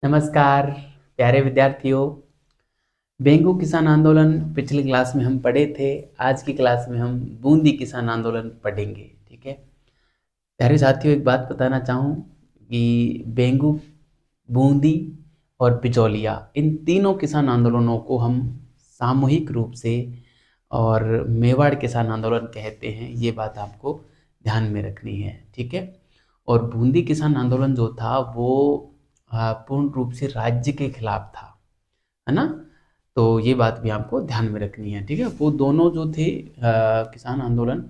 नमस्कार प्यारे विद्यार्थियों। बेंगू किसान आंदोलन पिछली क्लास में हम पढ़े थे। आज की क्लास में हम बूंदी किसान आंदोलन पढ़ेंगे। ठीक है प्यारे साथियों, एक बात बताना चाहूँ कि बेंगू, बूंदी और बिचौलिया, इन तीनों किसान आंदोलनों को हम सामूहिक रूप से और मेवाड़ किसान आंदोलन कहते हैं। ये बात आपको ध्यान में रखनी है। ठीक है। और बूंदी किसान आंदोलन जो था वो पूर्ण रूप से राज्य के खिलाफ था, है ना। तो ये बात भी आपको ध्यान में रखनी है। ठीक है। वो दोनों जो थे किसान आंदोलन,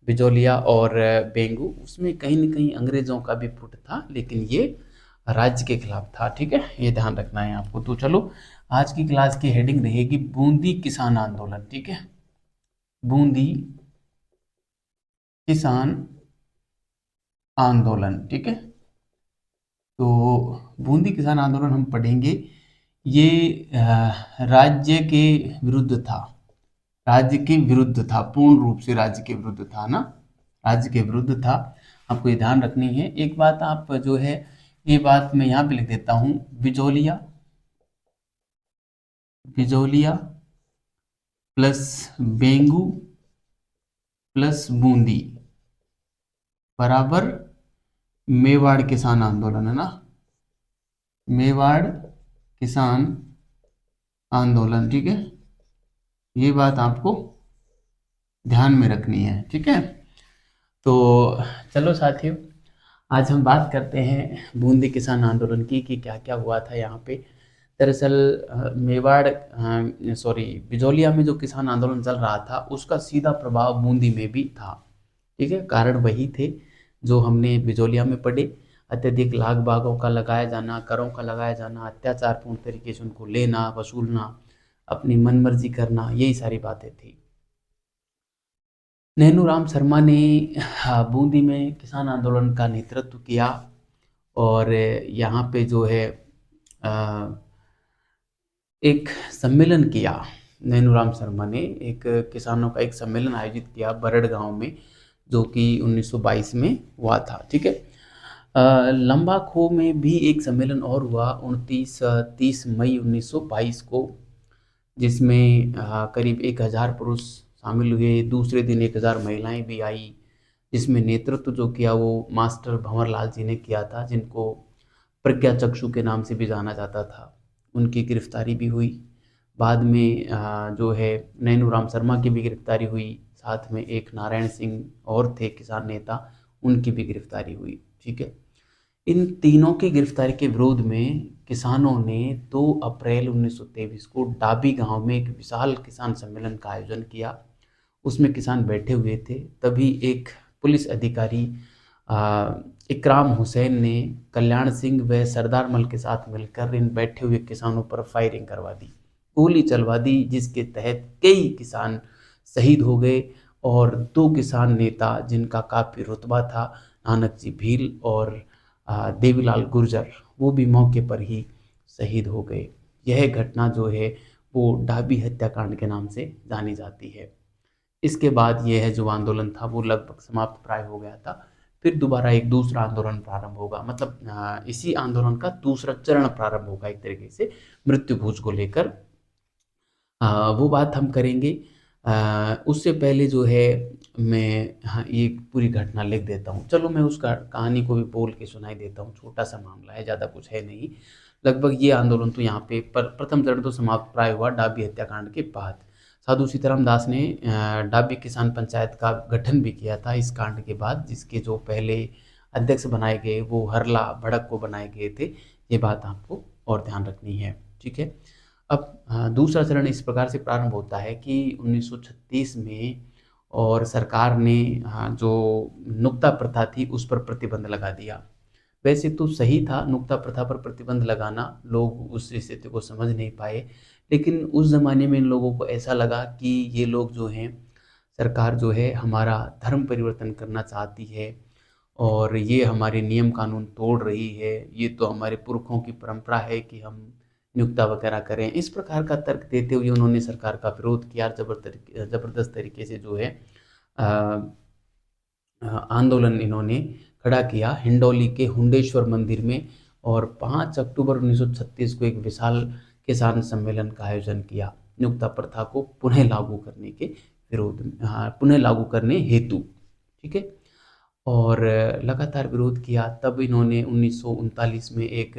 बिजोलिया और बेंगू, उसमें कहीं न कहीं अंग्रेजों का भी फुट था, लेकिन ये राज्य के खिलाफ था। ठीक है, ये ध्यान रखना है आपको। तो चलो, आज की क्लास की हेडिंग रहेगी बूंदी किसान आंदोलन। ठीक है, बूंदी किसान आंदोलन। ठीक है। तो बूंदी किसान आंदोलन हम पढ़ेंगे। ये राज्य के विरुद्ध था। राज्य के विरुद्ध था, पूर्ण रूप से राज्य के विरुद्ध था ना। राज्य के विरुद्ध था। आपको ये ध्यान रखनी है। एक बात आप जो है, ये बात मैं यहाँ पे लिख देता हूँ। बिजोलिया, बिजोलिया प्लस बेंगू प्लस बूंदी बराबर मेवाड़ किसान आंदोलन, है ना। मेवाड़ किसान आंदोलन। ठीक है, ये बात आपको ध्यान में रखनी है। ठीक है। तो चलो साथियों, आज हम बात करते हैं बूंदी किसान आंदोलन की कि क्या क्या हुआ था यहाँ पे। दरअसल बिजौलिया में जो किसान आंदोलन चल रहा था उसका सीधा प्रभाव बूंदी में भी था। ठीक है, कारण वही थे जो हमने बिजौलिया में पढ़े। अत्यधिक लाग बागों का लगाया जाना, करों का लगाया जाना, अत्याचारपूर्ण तरीके से उनको लेना, वसूलना, अपनी मनमर्जी करना, यही सारी बातें थी। नैनूराम शर्मा ने बूंदी में किसान आंदोलन का नेतृत्व किया और यहाँ पे जो है अ, एक सम्मेलन किया। नैनूराम शर्मा ने एक किसानों का एक सम्मेलन आयोजित किया बरड़ गांव में, जो कि 1922 में हुआ था। ठीक है। लंबा खो में भी एक सम्मेलन और हुआ 30 मई 1922 को, जिसमें करीब 1000 पुरुष शामिल हुए। दूसरे दिन 1000 महिलाएं भी आई, जिसमें नेतृत्व जो किया वो मास्टर भंवरलाल जी ने किया था, जिनको प्रज्ञा चक्षु के नाम से भी जाना जाता था। उनकी गिरफ्तारी भी हुई। बाद में जो है नैनूराम शर्मा की भी गिरफ्तारी हुई। साथ में एक नारायण सिंह और थे किसान नेता, उनकी भी गिरफ्तारी हुई। ठीक है। इन तीनों की गिरफ्तारी के विरोध में किसानों ने 2 अप्रैल 1923 को डाबी गांव में एक विशाल किसान सम्मेलन का आयोजन किया। उसमें किसान बैठे हुए थे। तभी एक पुलिस अधिकारी आ, इकराम हुसैन ने कल्याण सिंह व सरदार मल के साथ मिलकर इन बैठे हुए किसानों पर फायरिंग करवा दी, गोली चलवा दी, जिसके तहत कई किसान शहीद हो गए। और 2 किसान नेता जिनका काफ़ी रुतबा था, नानक जी भील और देवीलाल गुर्जर, वो भी मौके पर ही शहीद हो गए। यह घटना जो है वो ढाबी हत्याकांड के नाम से जानी जाती है। इसके बाद यह है जो आंदोलन था वो लगभग समाप्त प्राय हो गया था। फिर दोबारा एक दूसरा आंदोलन प्रारंभ होगा, मतलब इसी आंदोलन का दूसरा चरण प्रारंभ होगा एक तरीके से, मृत्यु भोज को लेकर। वो बात हम करेंगे। उससे पहले जो है मैं, हाँ, ये पूरी घटना लिख देता हूँ। चलो मैं उस कहानी को भी बोल के सुनाई देता हूँ। छोटा सा मामला है, ज़्यादा कुछ है नहीं। लगभग ये आंदोलन तो यहाँ पे प्रथम चरण तो समाप्त प्राय हुआ डाबी हत्याकांड के बाद। साधु सीताराम दास ने डाबी किसान पंचायत का गठन भी किया था इस कांड के बाद, जिसके जो पहले अध्यक्ष बनाए गए वो हरला भड़क को बनाए गए थे। ये बात आपको और ध्यान रखनी है। ठीक है। अब दूसरा चरण इस प्रकार से प्रारंभ होता है कि 1936 में, और सरकार ने जो नुक्ता प्रथा थी उस पर प्रतिबंध लगा दिया। वैसे तो सही था नुक्ता प्रथा पर प्रतिबंध लगाना, लोग उस स्थिति को समझ नहीं पाए। लेकिन उस ज़माने में इन लोगों को ऐसा लगा कि ये लोग जो हैं, सरकार जो है हमारा धर्म परिवर्तन करना चाहती है और ये हमारे नियम कानून तोड़ रही है। ये तो हमारे पुरखों की परंपरा है कि हम नियुक्ता वगैरह करें। इस प्रकार का तर्क देते हुए उन्होंने सरकार का विरोध किया। जबरदस्त तरीके से जो है अ, आंदोलन इन्होंने खड़ा किया हिंडौली के हुंडेश्वर मंदिर में। और 5 अक्टूबर 1936 को एक विशाल किसान सम्मेलन का आयोजन किया नियोक्ता प्रथा को पुनः लागू करने के विरोध में, हाँ, पुनः लागू करने हेतु। ठीक है, और लगातार विरोध किया। तब इन्होंने 1939 में एक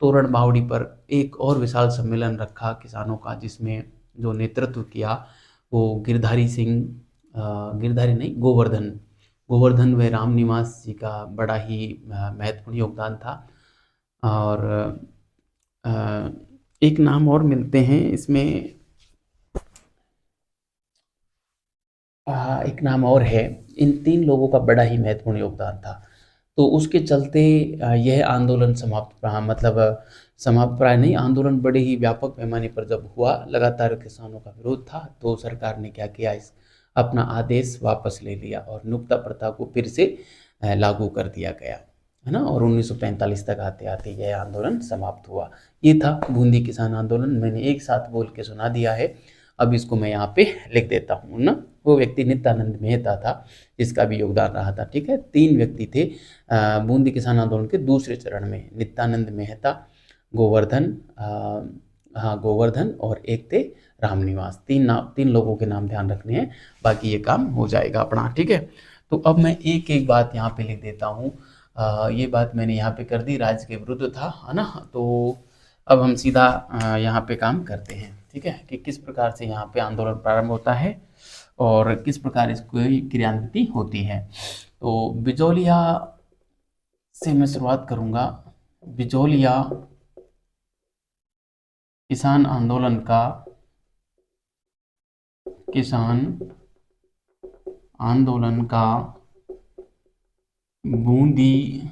तोरण बावड़ी पर एक और विशाल सम्मेलन रखा किसानों का, जिसमें जो नेतृत्व किया वो गिरधारी सिंह, गिरधारी नहीं, गोवर्धन, गोवर्धन व रामनिवास जी का बड़ा ही महत्वपूर्ण योगदान था। और अ, एक नाम और मिलते हैं इसमें, एक नाम और है। इन 3 लोगों का बड़ा ही महत्वपूर्ण योगदान था। तो उसके चलते यह आंदोलन समाप्त, मतलब समाप्त प्राय नहीं, आंदोलन बड़े ही व्यापक पैमाने पर जब हुआ, लगातार किसानों का विरोध था, तो सरकार ने क्या किया, इस अपना आदेश वापस ले लिया और नियोक्ता प्रथा को फिर से लागू कर दिया गया, है ना। और 1945 तक आते आते यह आंदोलन समाप्त हुआ। ये था बूंदी किसान आंदोलन। मैंने एक साथ बोल के सुना दिया है, अब इसको मैं यहाँ पे लिख देता हूँ ना। वो व्यक्ति नित्यानंद मेहता था जिसका भी योगदान रहा था। ठीक है, 3 व्यक्ति थे बूंदी किसान आंदोलन के दूसरे चरण में, नित्यानंद मेहता, गोवर्धन, हाँ गोवर्धन, और एक थे रामनिवास। 3 लोगों के नाम ध्यान रखने हैं, बाकी ये काम हो जाएगा अपना। ठीक है, तो अब मैं एक एक बात यहाँ पे लिख देता हूँ। ये बात मैंने यहाँ पे कर दी, राज्य के विरुद्ध था, है ना। तो अब हम सीधा यहाँ पे काम करते हैं। ठीक है, कि किस प्रकार से यहाँ पे आंदोलन प्रारंभ होता है और किस प्रकार इसकी क्रियान्विति होती है। तो बिजौलिया से मैं शुरुआत करूँगा। बिजौलिया किसान आंदोलन का, किसान आंदोलन का बूंदी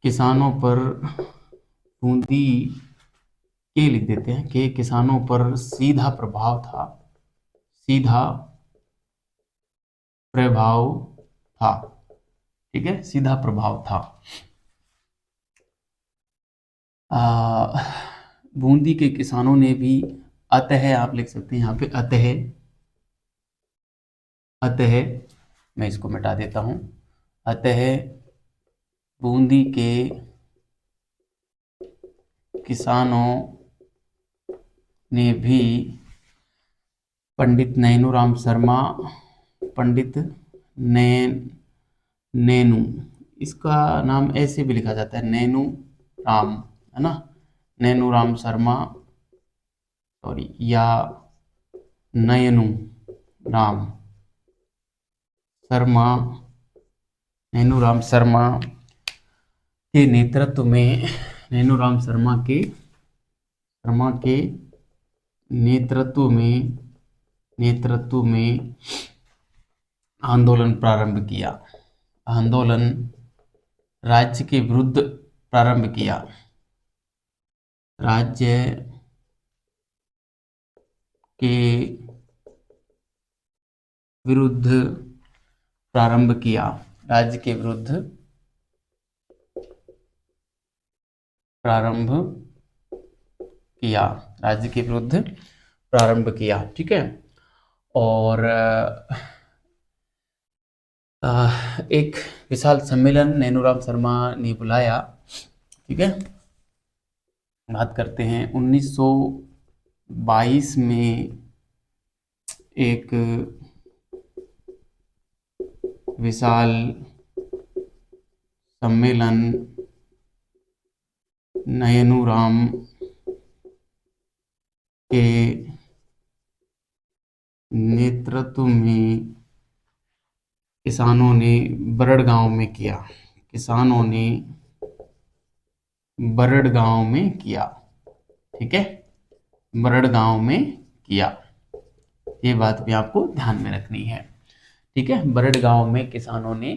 किसानों पर, बूंदी के लिख देते हैं, कि किसानों पर सीधा प्रभाव था, सीधा प्रभाव था। ठीक है, सीधा प्रभाव था। बूंदी के किसानों ने भी, अतः आप लिख सकते हैं यहाँ पे, अतः, अतः मैं इसको मिटा देता हूँ, अतः बूंदी के किसानों ने भी पंडित नैनूराम शर्मा, पंडित नैनू, इसका नाम ऐसे भी लिखा जाता है, नैनू राम, है ना, नैनूराम शर्मा, सॉरी, या नयनू राम शर्मा, नैनूराम शर्मा के नेतृत्व में, नैनूराम शर्मा के नेतृत्व में आंदोलन प्रारंभ किया। आंदोलन राज्य के विरुद्ध प्रारंभ किया, राज्य के विरुद्ध प्रारंभ किया, राज्य के विरुद्ध प्रारंभ किया, राज्य के विरुद्ध प्रारंभ किया। ठीक है, और एक विशाल सम्मेलन नैनूराम शर्मा ने बुलाया। ठीक है, बात करते हैं 1922 में एक विशाल सम्मेलन नैनूराम के नेतृत्व में किसानों ने बरड़ गांव में किया, किसानों ने बरड़ गांव में किया। ठीक है, बरड़ गांव में किया, ये बात भी आपको ध्यान में रखनी है। ठीक है, बरड़ गांव में किसानों ने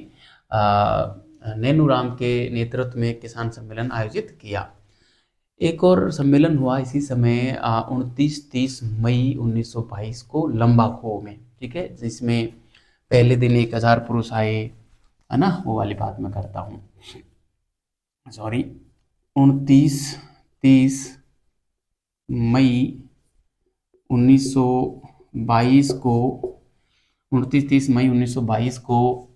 नैनूराम के नेतृत्व में किसान सम्मेलन आयोजित किया। एक और सम्मेलन हुआ इसी समय 29-30 मई 1922 को लंबाखो में। ठीक है, जिसमें पहले दिन 1000 पुरुष आए, है ना, वो वाली बात मैं करता हूँ, सॉरी, 29-30 मई 1922 को, 29-30 मई 1922 को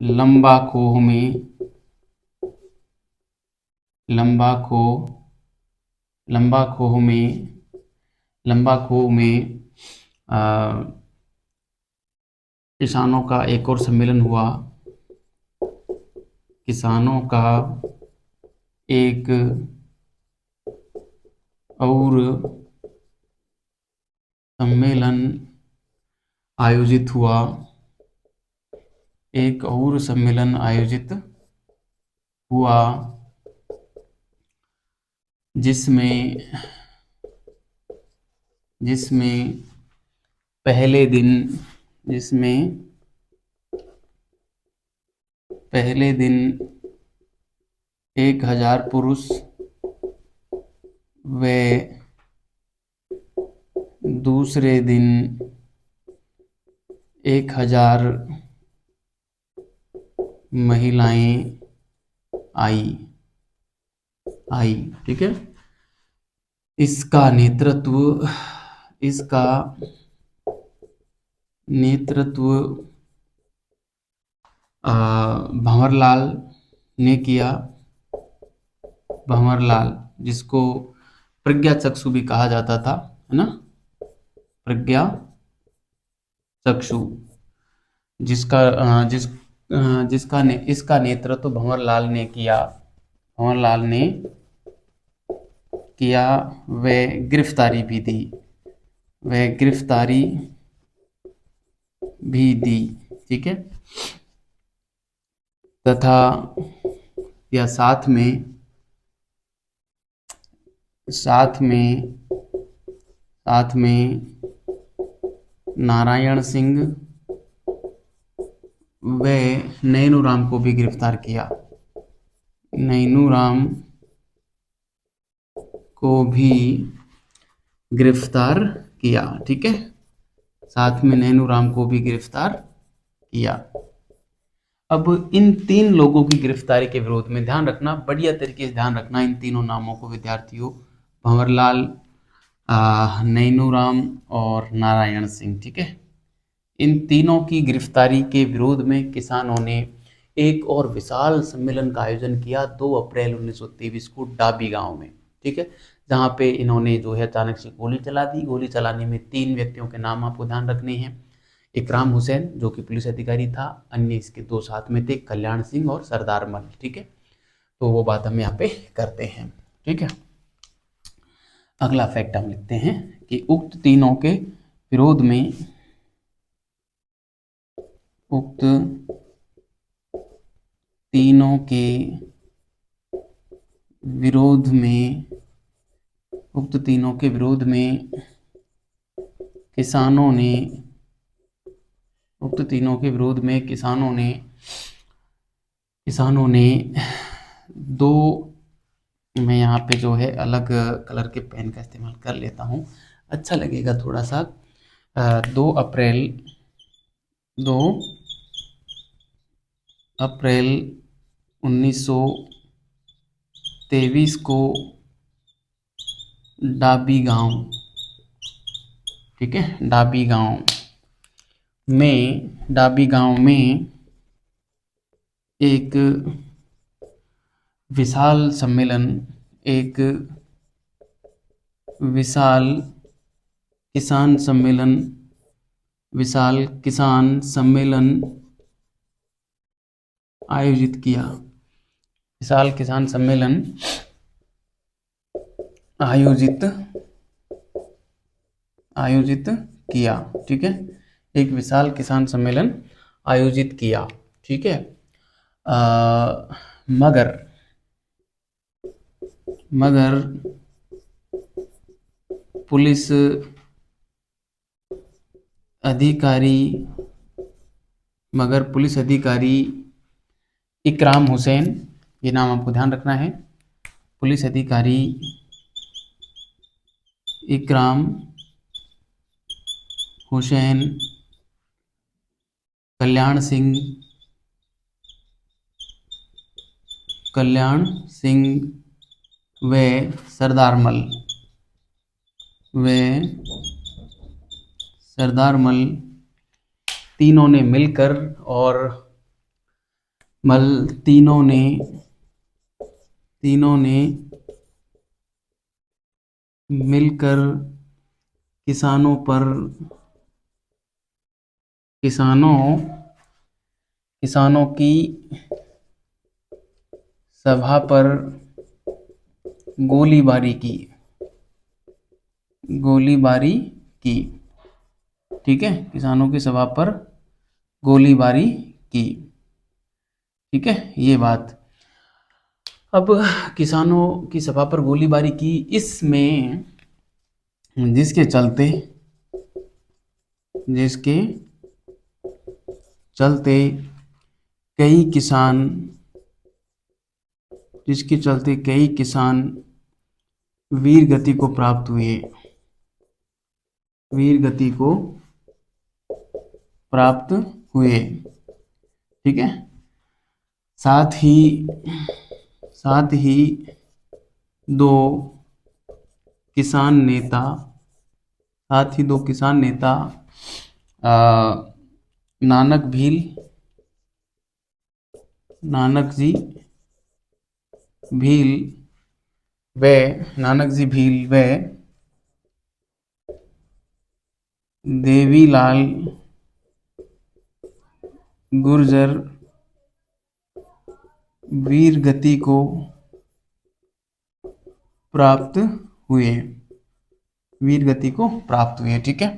लंबा खोह में लंबा खो लंबा खोह में लंबा खोह में किसानों का एक और सम्मेलन हुआ। किसानों का एक और सम्मेलन आयोजित हुआ। एक और सम्मेलन आयोजित हुआ जिसमें जिसमें पहले दिन जिसमें पहले दिन 1000 पुरुष व दूसरे दिन 1000 महिलाएं आई। ठीक है। इसका नेतृत्व भंवरलाल ने किया। भंवरलाल, जिसको प्रज्ञा चक्षु भी कहा जाता था, है ना, प्रज्ञा चक्षु, इसका नेतृत्व भंवरलाल ने किया। वे गिरफ्तारी भी दी। ठीक है। तथा या साथ में नारायण सिंह व नैनूराम को भी गिरफ्तार किया। नैनूराम को भी गिरफ्तार किया। ठीक है। साथ में नैनूराम को भी गिरफ्तार किया। अब इन 3 लोगों की गिरफ्तारी के विरोध में ध्यान रखना, बढ़िया तरीके से ध्यान रखना इन तीनों नामों को विद्यार्थियों, भंवरलाल, नैनूराम और नारायण सिंह। ठीक है। इन तीनों की गिरफ्तारी के विरोध में किसानों ने एक और विशाल सम्मेलन का आयोजन किया 2 अप्रैल 1923 को डाबी गांव में। ठीक है। जहां पे इन्होंने जो है अचानक से गोली चला दी। गोली चलाने में 3 व्यक्तियों के नाम आपको ध्यान रखने हैं। इकराम हुसैन, जो कि पुलिस अधिकारी था, अन्य इसके 2 साथ में थे, कल्याण सिंह और सरदार मल। ठीक है। तो वो बात हम यहाँ पे करते हैं। ठीक है। अगला फैक्ट हम लिखते हैं कि उक्त तीनों के विरोध में उक्त तीनों के विरोध में किसानों ने 2, मैं यहाँ पे जो है अलग कलर के पेन का इस्तेमाल कर लेता हूँ, अच्छा लगेगा थोड़ा सा। 2 अप्रैल 1923 को डाबी गांव, ठीक है, डाबी गांव में एक विशाल किसान सम्मेलन आयोजित किया। विशाल किसान सम्मेलन आयोजित किया। ठीक है। एक विशाल किसान सम्मेलन आयोजित किया। ठीक है। मगर पुलिस अधिकारी इकराम हुसैन, ये नाम आपको ध्यान रखना है, पुलिस अधिकारी इकराम हुसैन, कल्याण सिंह व सरदार मल तीनों ने मिलकर और तीनों ने मिलकर किसानों की सभा पर गोलीबारी की। ठीक है, किसानों की सभा पर गोलीबारी की। ठीक है, ये बात। अब किसानों की सभा पर गोलीबारी की, इसमें जिसके चलते कई किसान वीर गति को प्राप्त हुए। ठीक है, साथ ही दो किसान नेता नानक जी भील व देवीलाल गुर्जर वीर गति को प्राप्त हुए। ठीक है,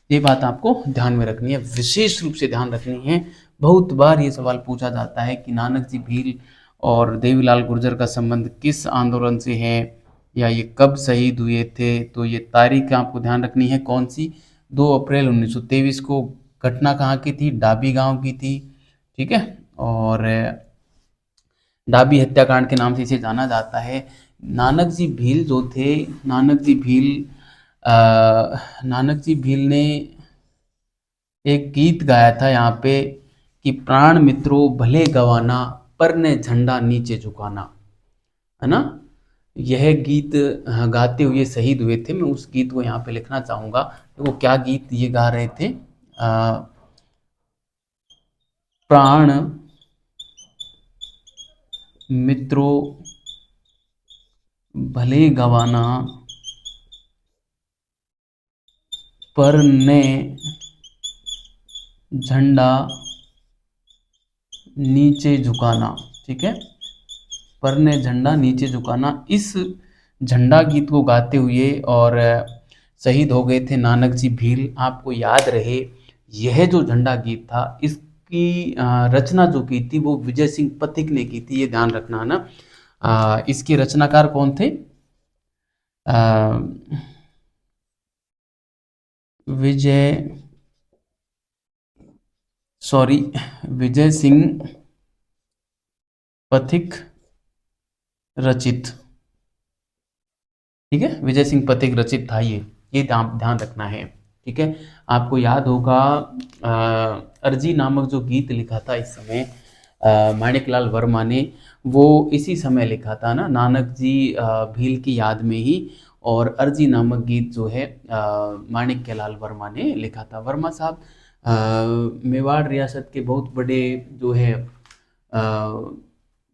ये बात आपको ध्यान में रखनी है, विशेष रूप से ध्यान रखनी है। बहुत बार ये सवाल पूछा जाता है कि नानक जी भील और देवीलाल गुर्जर का संबंध किस आंदोलन से है, या ये कब शहीद हुए थे। तो ये तारीख आपको ध्यान रखनी है, कौन सी, 2 अप्रैल 1923 को। घटना कहाँ की थी, डाबी गांव की थी। ठीक है, और डाबी हत्याकांड के नाम से इसे जाना जाता है। नानक जी भील जो थे, नानक जी भील ने एक गीत गाया था यहाँ पे कि प्राण मित्रों भले गवाना, पर ने झंडा नीचे झुकाना, है ना। यह गीत गाते हुए शहीद हुए थे। मैं उस गीत को यहाँ पे लिखना चाहूँगा। वो क्या गीत ये गा रहे थे, प्राण मित्रों भले गवाना, पर ने झंडा नीचे झुकाना। ठीक है, पर ने झंडा नीचे झुकाना, इस झंडा गीत को गाते हुए और शहीद हो गए थे नानक जी भील। आपको याद रहे, यह जो झंडा गीत था, इसकी रचना जो की थी वो विजय सिंह पथिक ने की थी, ये ध्यान रखना है ना। इसके रचनाकार कौन थे, विजय सिंह पथिक रचित। ठीक है, विजय सिंह पथिक रचित था ये ध्यान रखना है। ठीक है, आपको याद होगा अर्जी नामक जो गीत लिखा था इस समय माणिकलाल वर्मा ने, वो इसी समय लिखा था ना, नानक जी भील की याद में ही। और अर्जी नामक गीत जो है माणिक्यलाल वर्मा ने लिखा था। वर्मा साहब मेवाड़ रियासत के बहुत बड़े जो है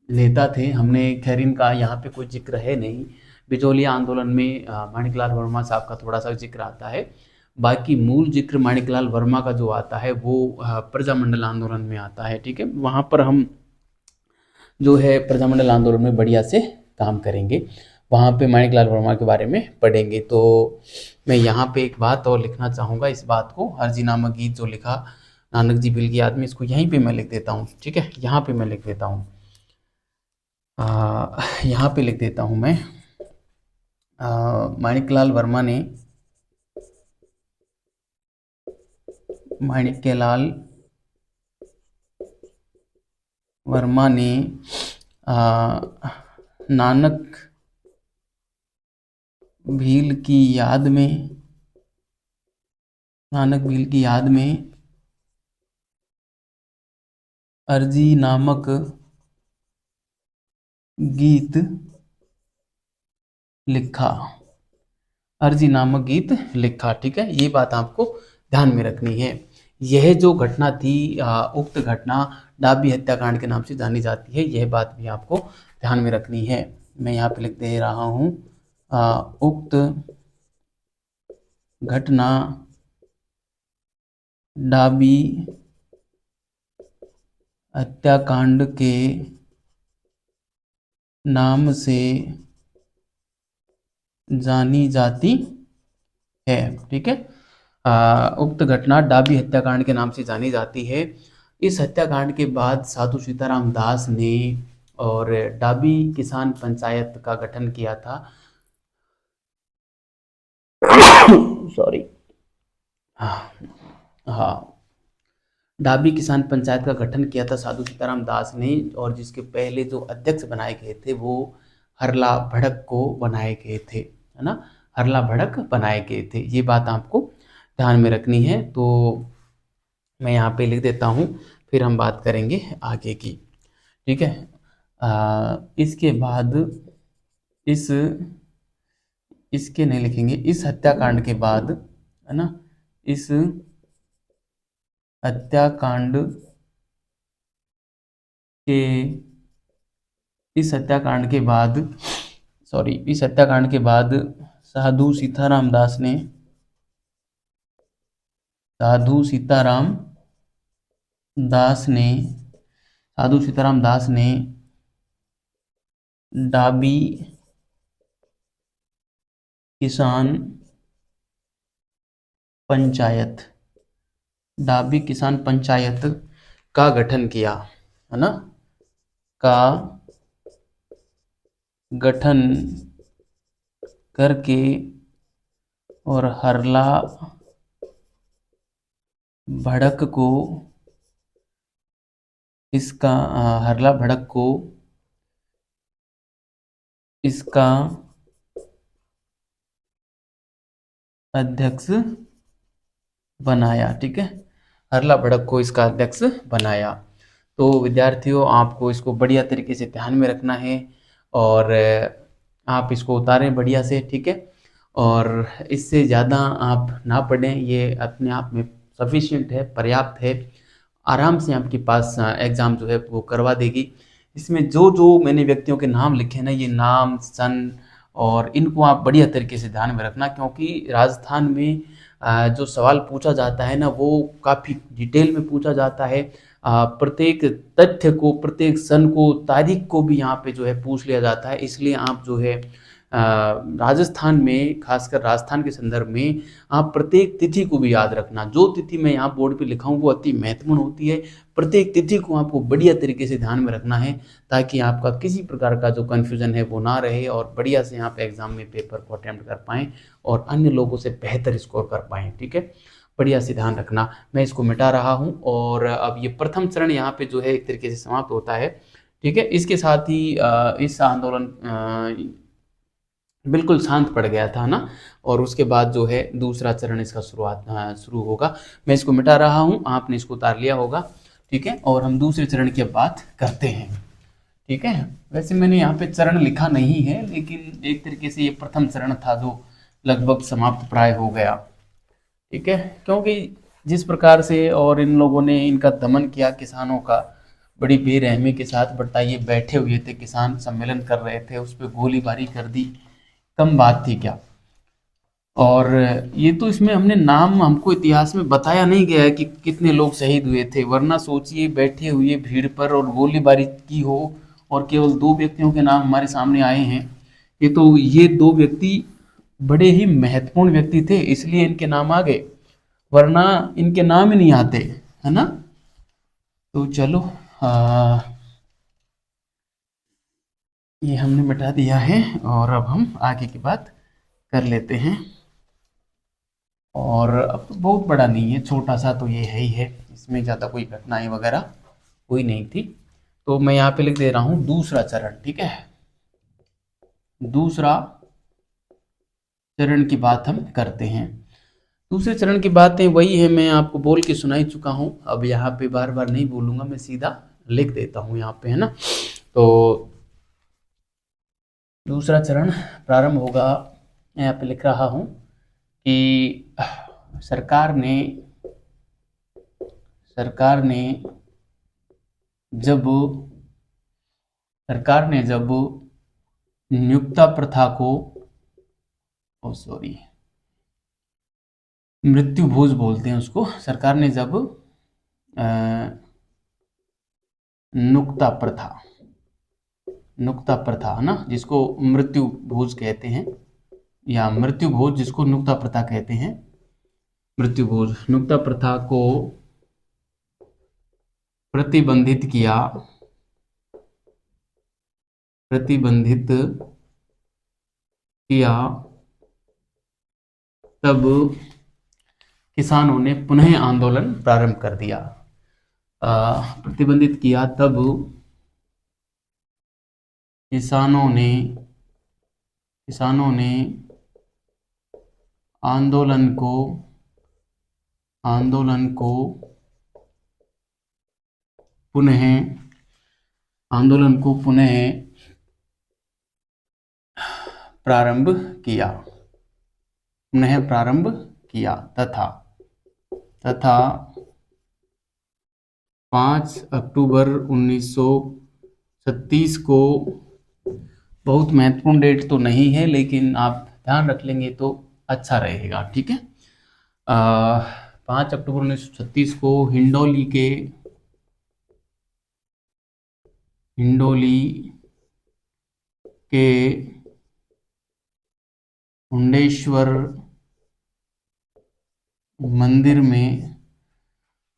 नेता थे। हमने खैर इनका यहाँ पे कोई जिक्र है नहीं। बिचौलिया आंदोलन में माणिकलाल वर्मा साहब का थोड़ा सा जिक्र आता है, बाकी मूल जिक्र माणिकलाल वर्मा का जो आता है वो प्रजामंडल आंदोलन में आता है। ठीक है, वहाँ पर हम जो है प्रजामंडल आंदोलन में बढ़िया से काम करेंगे, वहाँ पे माणिकलाल वर्मा के बारे में पढ़ेंगे। तो मैं यहाँ पे एक बात और लिखना चाहूँगा, इस बात को, अर्जी नामक गीत जो लिखा नानक जी भील की याद में, इसको यहीं पे मैं लिख देता हूँ। ठीक है, यहाँ पे मैं लिख देता हूँ, यहाँ पे लिख देता हूँ मैं, माणिकलाल वर्मा ने नानक भील की याद में अर्जी नामक गीत लिखा। ठीक है, ये बात आपको ध्यान में रखनी है। यह जो घटना थी, उक्त घटना डाबी हत्याकांड के नाम से जानी जाती है। यह बात भी आपको ध्यान में रखनी है। मैं यहाँ पे लिख दे रहा हूँ, उक्त घटना डाबी हत्याकांड के नाम से जानी जाती है। ठीक है, उक्त घटना डाबी हत्याकांड के नाम से जानी जाती है। इस हत्याकांड के बाद साधु सीताराम दास ने और डाबी किसान पंचायत का गठन किया था। सॉरी, हाँ, डाबी किसान पंचायत का गठन किया था साधु सीताराम दास ने, और जिसके पहले जो अध्यक्ष बनाए गए थे वो हरला भड़क को बनाए गए थे, है ना, हरला भड़क बनाए गए थे। ये बात आपको ध्यान में रखनी है। तो मैं यहाँ पे लिख देता हूँ, फिर हम बात करेंगे आगे की। ठीक है, इसके बाद इसके नहीं लिखेंगे, इस हत्याकांड के बाद, है ना, इस हत्याकांड के इस हत्याकांड के बाद इस हत्याकांड के बाद साधु सीताराम दास ने साधु सीताराम दास ने डाबी किसान पंचायत का गठन किया, है ना, का गठन करके और हरला भड़क को इसका अध्यक्ष बनाया। ठीक है, हरला भड़क को इसका अध्यक्ष बनाया। तो विद्यार्थियों, आपको इसको बढ़िया तरीके से ध्यान में रखना है और आप इसको उतारें बढ़िया से। ठीक है, और इससे ज़्यादा आप ना पढ़ें, ये अपने आप में सफिशिएंट है, पर्याप्त है। आराम से आपके पास एग्ज़ाम जो है वो करवा देगी। इसमें जो जो मैंने व्यक्तियों के नाम लिखे ना, ये नाम, सन, और इनको आप बढ़िया तरीके से ध्यान में रखना, क्योंकि राजस्थान में जो सवाल पूछा जाता है ना, वो काफ़ी डिटेल में पूछा जाता है। प्रत्येक तथ्य को, प्रत्येक सन को, तारीख को भी यहाँ पे जो है पूछ लिया जाता है। इसलिए आप जो है राजस्थान में, खासकर राजस्थान के संदर्भ में, आप प्रत्येक तिथि को भी याद रखना। जो तिथि मैं यहाँ बोर्ड पे लिखा हूँ वो अति महत्वपूर्ण होती है। प्रत्येक तिथि को आपको बढ़िया तरीके से ध्यान में रखना है, ताकि आपका किसी प्रकार का जो कन्फ्यूजन है वो ना रहे, और बढ़िया से यहाँ पे एग्जाम में पेपर को अटेम्प्ट कर पाएँ और अन्य लोगों से बेहतर स्कोर कर पाएँ। ठीक है, बढ़िया से ध्यान रखना। मैं इसको मिटा रहा हूँ, और अब ये प्रथम चरण यहाँ पे जो है एक तरीके से समाप्त होता है। ठीक है, इसके साथ ही इस आंदोलन बिल्कुल शांत पड़ गया था ना, और उसके बाद जो है दूसरा चरण इसका शुरू होगा। मैं इसको मिटा रहा हूँ, आपने इसको उतार लिया होगा। ठीक है, और हम दूसरे चरण की अब बात करते हैं। ठीक है, वैसे मैंने यहाँ पे चरण लिखा नहीं है, लेकिन एक तरीके से ये प्रथम चरण था जो लगभग समाप्त प्राय हो गया। ठीक है, क्योंकि जिस प्रकार से और इन लोगों ने इनका दमन किया किसानों का, बड़ी बेरहमी के साथ, बताइए, बैठे हुए थे किसान, सम्मेलन कर रहे थे, उस पर गोलीबारी कर दी, कम बात थी क्या। और ये तो इसमें हमने नाम, हमको इतिहास में बताया नहीं गया है कि कितने लोग शहीद हुए थे, वरना सोचिए बैठे हुए भीड़ पर और गोलीबारी की हो, और केवल 2 व्यक्तियों के नाम हमारे सामने आए हैं। ये 2 व्यक्ति बड़े ही महत्वपूर्ण व्यक्ति थे, इसलिए इनके नाम आ गए, वरना इनके नाम ही नहीं आते, है ना। तो चलो, ये हमने मिटा दिया है, और अब हम आगे की बात कर लेते हैं। और अब तो बहुत बड़ा नहीं है, छोटा सा तो ये है ही है, इसमें ज़्यादा कोई घटनाएं वगैरह हुई नहीं थी। तो मैं यहाँ पे लिख दे रहा हूँ दूसरा चरण। ठीक है, दूसरा चरण की बात हम करते हैं। दूसरे चरण की बातें वही है, मैं आपको बोल के सुना ही चुका हूँ, अब यहाँ पे बार बार नहीं बोलूँगा, मैं सीधा लिख देता हूँ यहाँ पे, है ना। तो दूसरा चरण प्रारंभ होगा, मैं यहाँ पे लिख रहा हूँ कि सरकार ने जब सरकार ने जब नियुक्ता प्रथा को, सॉरी, मृत्यु भोज बोलते हैं उसको, सरकार ने जब नुक्ता प्रथा है ना, जिसको मृत्यु भोज कहते हैं, या मृत्यु भोज जिसको नुक्ता प्रथा कहते हैं, मृत्यु भोज नुक्ता प्रथा को प्रतिबंधित किया, तब किसानों ने पुनः आंदोलन प्रारंभ कर दिया। प्रतिबंधित किया तब किसानों ने आंदोलन को पुनः प्रारंभ किया तथा 5 अक्टूबर 1936 को, बहुत महत्वपूर्ण डेट तो नहीं है लेकिन आप ध्यान रख लेंगे तो अच्छा रहेगा, ठीक है। 5 अक्टूबर 1936 को हिंडोली के मुंडेश्वर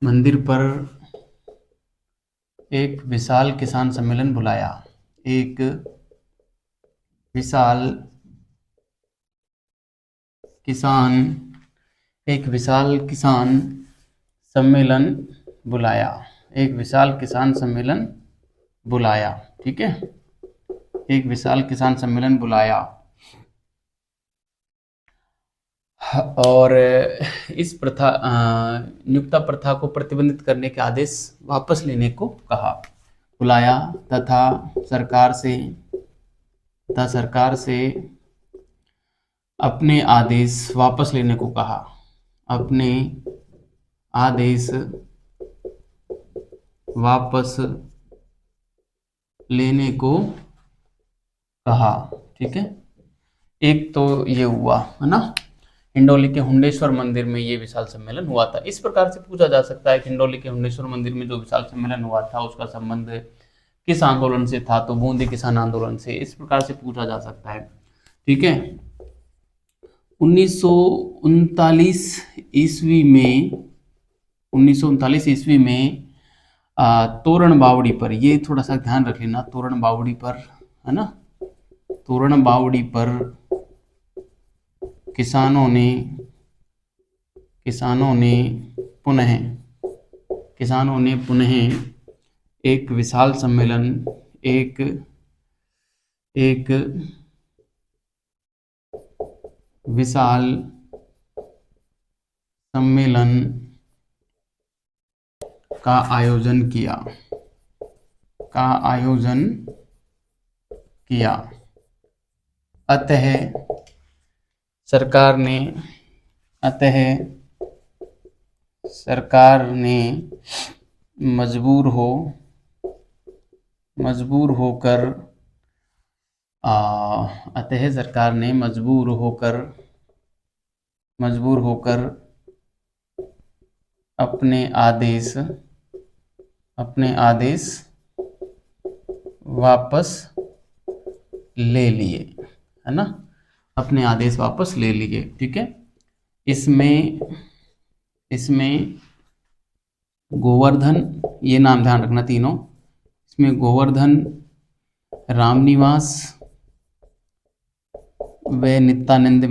मंदिर पर एक विशाल किसान सम्मेलन बुलाया। एक विशाल किसान सम्मेलन बुलाया, ठीक है, एक विशाल किसान सम्मेलन बुलाया और इस नियुक्ता प्रथा को प्रतिबंधित करने के आदेश वापस लेने को कहा, बुलाया तथा सरकार से अपने आदेश वापस लेने को कहा, ठीक है। एक तो ये हुआ है ना, हिंडोली के हुंडेश्वर मंदिर में ये विशाल सम्मेलन हुआ था। इस प्रकार से पूछा जा सकता है कि हिंडोली के हुंडेश्वर मंदिर में जो विशाल सम्मेलन हुआ था उसका संबंध किस आंदोलन से था, तो बूंदी किसान आंदोलन से। इस प्रकार से पूछा जा सकता है, ठीक है। 1939 ईस्वी में तोरण बावड़ी पर, ये थोड़ा सा ध्यान रख लेना, तोरण बावड़ी पर है ना, तोरण बावड़ी पर किसानों ने पुनः एक विशाल सम्मेलन का आयोजन किया। अतः सरकार ने मजबूर होकर अपने आदेश वापस ले लिए, है ना, अपने आदेश वापस ले लिए, ठीक है। इसमें गोवर्धन, ये नाम ध्यान रखना तीनों, इसमें गोवर्धन, रामनिवास व नित्यानंद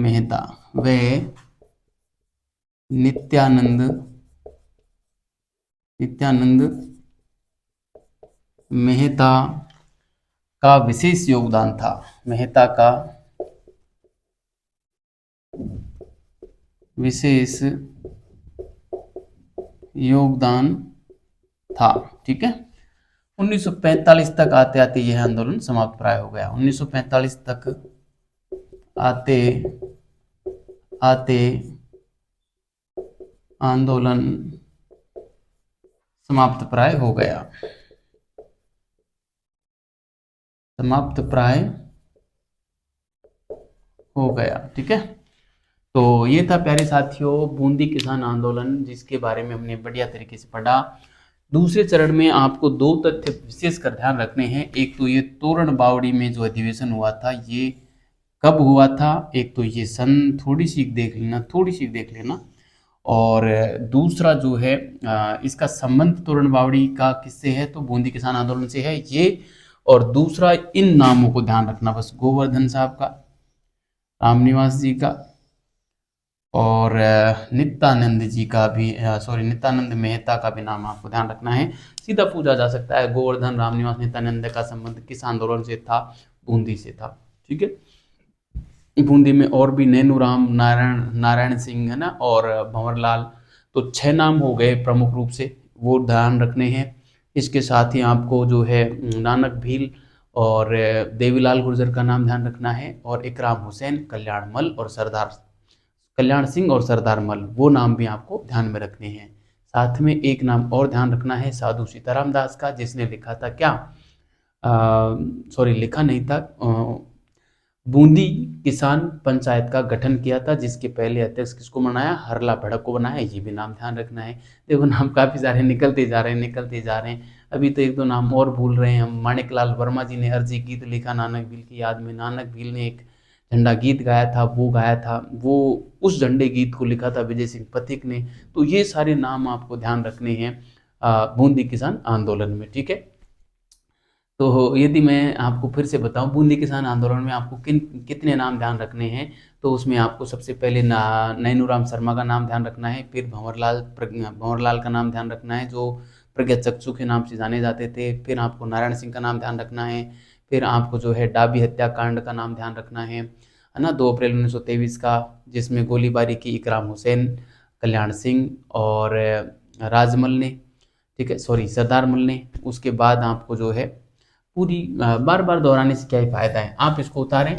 मेहता का विशेष योगदान था। ठीक है। 1945 तक आते आते यह आंदोलन समाप्त प्राय हो गया। 1945 तक आते आते आंदोलन समाप्त प्राय हो गया। समाप्त प्राय हो गया। ठीक है, तो ये था प्यारे साथियों बूंदी किसान आंदोलन, जिसके बारे में हमने बढ़िया तरीके से पढ़ा। दूसरे चरण में आपको दो तथ्य विशेष कर ध्यान रखने हैं। एक तो ये तोरण बावड़ी में जो अधिवेशन हुआ था ये कब हुआ था, एक तो ये सन थोड़ी सी देख लेना। और दूसरा जो है इसका संबंध तोरण बावड़ी का किससे है, तो बूंदी किसान आंदोलन से है ये। और दूसरा, इन नामों को ध्यान रखना बस, गोवर्धन साहब का, रामनिवास जी का, और नित्यानंद जी का भी, नित्यानंद मेहता का भी नाम आपको ध्यान रखना है। सीधा पूछा जा सकता है गोवर्धन रामनिवास नित्यानंद का संबंध किस आंदोलन से था, बूंदी से था। ठीक है, बूंदी में और भी नैनूराम, नारायण सिंह है ना, और भंवरलाल, तो 6 नाम हो गए प्रमुख रूप से, वो ध्यान रखने हैं। इसके साथ ही आपको जो है नानक भील और देवीलाल गुर्जर का नाम ध्यान रखना है, और इकराम हुसैन, कल्याण सिंह और सरदार मल, वो नाम भी आपको ध्यान में रखने हैं। साथ में एक नाम और ध्यान रखना है साधु सीताराम दास का, जिसने लिखा था क्या, लिखा नहीं था, बूंदी किसान पंचायत का गठन किया था, जिसके पहले अध्यक्ष किसको बनाया, हरला भड़क को बनाया। ये भी नाम ध्यान रखना है। देखो नाम काफी सारे निकलते जा रहे हैं। अभी तो एक दो नाम और भूल रहे हैं हम। माणिकलाल वर्मा जी ने अर्जी गीत लिखा नानक भील की याद में। नानक भील ने एक झंडा गीत गाया था, वो उस झंडे गीत को लिखा था विजय सिंह पथिक ने। तो ये सारे नाम आपको ध्यान रखने हैं बूंदी किसान आंदोलन में। ठीक है, तो यदि मैं आपको फिर से बताऊं बूंदी किसान आंदोलन में आपको कितने नाम ध्यान रखने हैं, तो उसमें आपको सबसे पहले नैनूराम शर्मा का नाम ध्यान रखना है, फिर भंवरलाल का नाम ध्यान रखना है जो प्रज्ञा चक्षु के नाम से जाने जाते थे, फिर आपको नारायण सिंह का नाम ध्यान रखना है, फिर आपको जो है डाबी हत्याकांड का नाम ध्यान रखना है ना, 2 अप्रैल 1923 का, जिसमें गोलीबारी की इकराम हुसैन, कल्याण सिंह और राजमल ने, ठीक है, सरदार मल ने। उसके बाद आपको जो है पूरी बार बार दोहराने से क्या ही फायदा है, आप इसको उतारें।